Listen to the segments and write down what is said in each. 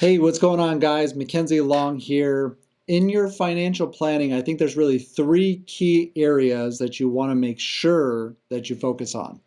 Hey, what's going on, guys? Mackenzie Long here. In your financial planning, I think there's really three key areas that you want to make sure that you focus on.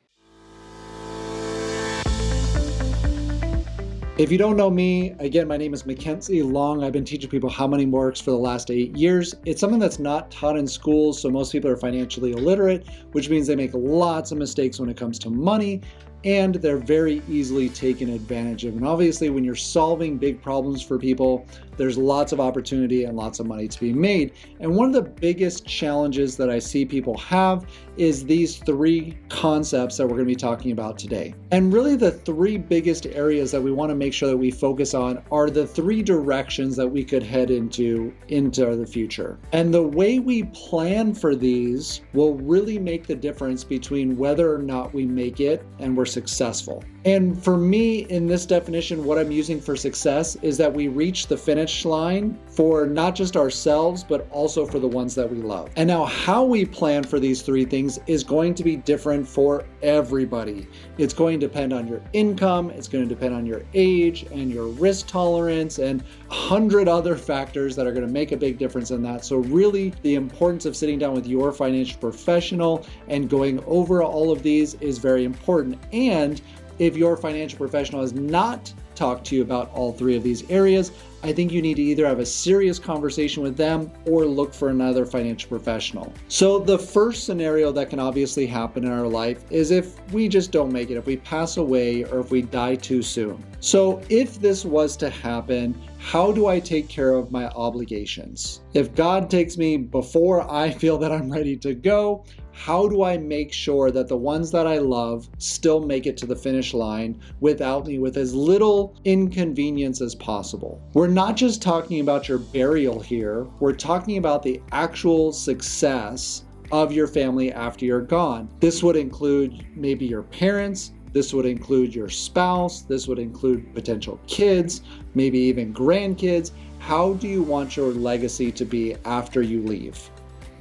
If you don't know me, again, my name is Mackenzie Long. I've been teaching people how money works for the last 8 years. It's something that's not taught in schools, so most people are financially illiterate, which means they make lots of mistakes when it comes to money, and they're very easily taken advantage of. And obviously, when you're solving big problems for people, there's lots of opportunity and lots of money to be made. And one of the biggest challenges that I see people have is these three concepts that we're going to be talking about today. And really the three biggest areas that we want to make sure that we focus on are the three directions that we could head into the future. And the way we plan for these will really make the difference between whether or not we make it and we're successful. And for me, in this definition, what I'm using for success is that we reach the finish line for not just ourselves, but also for the ones that we love. And now how we plan for these three things is going to be different for everybody. It's going to depend on your income, it's going to depend on your age and your risk tolerance and 100 other factors that are going to make a big difference in that. So really the importance of sitting down with your financial professional and going over all of these is very important. And if your financial professional has not talked to you about all three of these areas, I think you need to either have a serious conversation with them or look for another financial professional. So the first scenario that can obviously happen in our life is if we just don't make it, if we pass away or if we die too soon. So if this was to happen, how do I take care of my obligations? If God takes me before I feel that I'm ready to go, how do I make sure that the ones that I love still make it to the finish line without me with as little inconvenience as possible? We're not just talking about your burial here, we're talking about the actual success of your family after you're gone. This would include maybe your parents, this would include your spouse, this would include potential kids, maybe even grandkids. How do you want your legacy to be after you leave?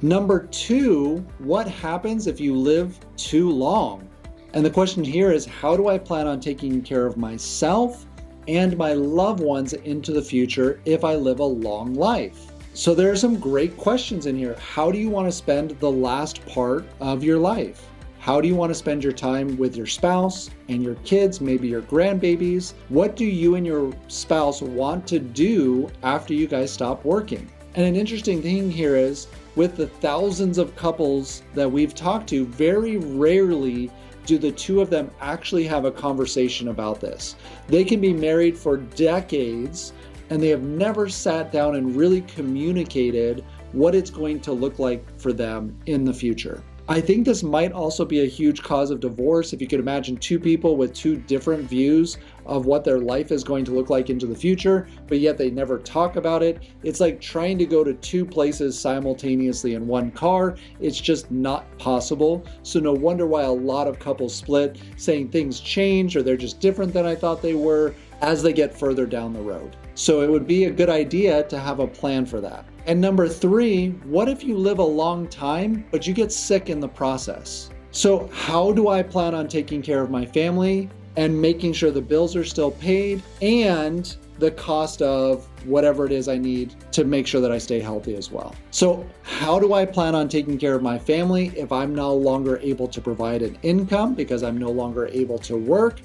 Number two, what happens if you live too long? And the question here is, how do I plan on taking care of myself and my loved ones into the future if I live a long life? So there are some great questions in here. How do you want to spend the last part of your life? How do you want to spend your time with your spouse and your kids, maybe your grandbabies? What do you and your spouse want to do after you guys stop working? And an interesting thing here is, with the thousands of couples that we've talked to, very rarely do the two of them actually have a conversation about this. They can be married for decades and they have never sat down and really communicated what it's going to look like for them in the future. I think this might also be a huge cause of divorce. If you could imagine two people with two different views of what their life is going to look like into the future, but yet they never talk about it. It's like trying to go to two places simultaneously in one car. It's just not possible. So no wonder why a lot of couples split, saying things change or they're just different than I thought they were as they get further down the road. So it would be a good idea to have a plan for that. And number three, what if you live a long time, but you get sick in the process? So how do I plan on taking care of my family and making sure the bills are still paid and the cost of whatever it is I need to make sure that I stay healthy as well? So how do I plan on taking care of my family if I'm no longer able to provide an income because I'm no longer able to work?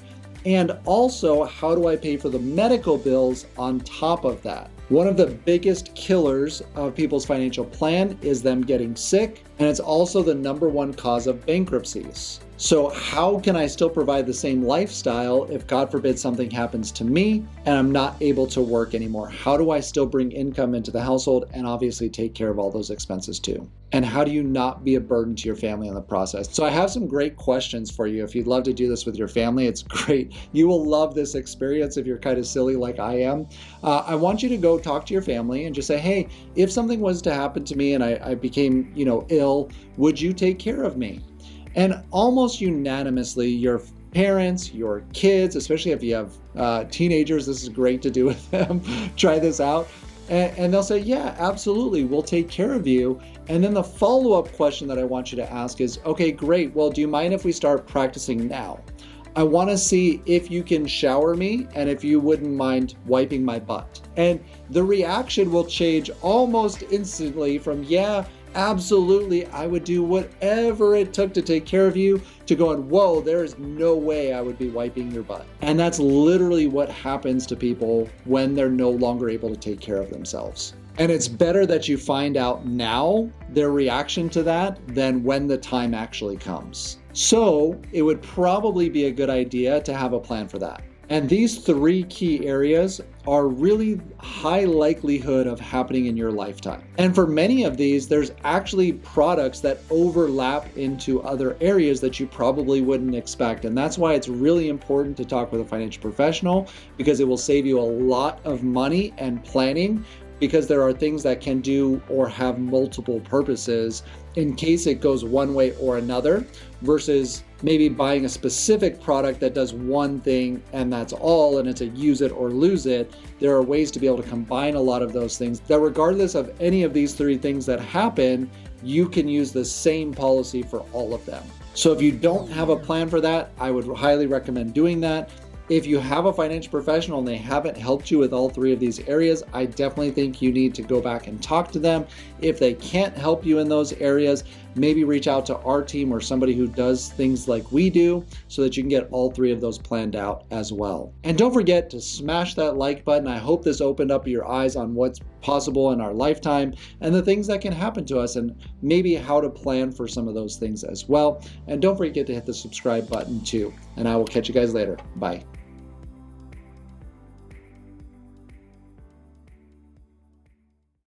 And also, how do I pay for the medical bills on top of that? One of the biggest killers of people's financial plan is them getting sick, and it's also the number one cause of bankruptcies. So how can I still provide the same lifestyle if, God forbid, something happens to me and I'm not able to work anymore? How do I still bring income into the household and obviously take care of all those expenses too? And how do you not be a burden to your family in the process? So I have some great questions for you. If you'd love to do this with your family, it's great. You will love this experience if you're kind of silly like I am. I want you to go talk to your family and just say, hey, if something was to happen to me and I became, ill, would you take care of me? And almost unanimously, your parents, your kids, especially if you have teenagers, this is great to do with them. Try this out. And they'll say, yeah, absolutely, we'll take care of you. And then the follow-up question that I want you to ask is, okay, great. Well, do you mind if we start practicing now? I want to see if you can shower me and if you wouldn't mind wiping my butt. And the reaction will change almost instantly from, yeah, absolutely, I would do whatever it took to take care of you, to going, whoa, there is no way I would be wiping your butt. And that's literally what happens to people when they're no longer able to take care of themselves. And it's better that you find out now their reaction to that than when the time actually comes. So it would probably be a good idea to have a plan for that. And these 3 key areas are really high likelihood of happening in your lifetime. And for many of these, there's actually products that overlap into other areas that you probably wouldn't expect. And that's why it's really important to talk with a financial professional, because it will save you a lot of money and planning, because there are things that can do or have multiple purposes in case it goes one way or another, versus maybe buying a specific product that does one thing and that's all, and it's a use it or lose it. There are ways to be able to combine a lot of those things that regardless of any of these 3 things that happen, you can use the same policy for all of them. So if you don't have a plan for that, I would highly recommend doing that. If you have a financial professional and they haven't helped you with all 3 of these areas, I definitely think you need to go back and talk to them. If they can't help you in those areas, maybe reach out to our team or somebody who does things like we do, so that you can get all 3 of those planned out as well. And don't forget to smash that like button. I hope this opened up your eyes on what's possible in our lifetime and the things that can happen to us, and maybe how to plan for some of those things as well. And don't forget to hit the subscribe button too. And I will catch you guys later. Bye.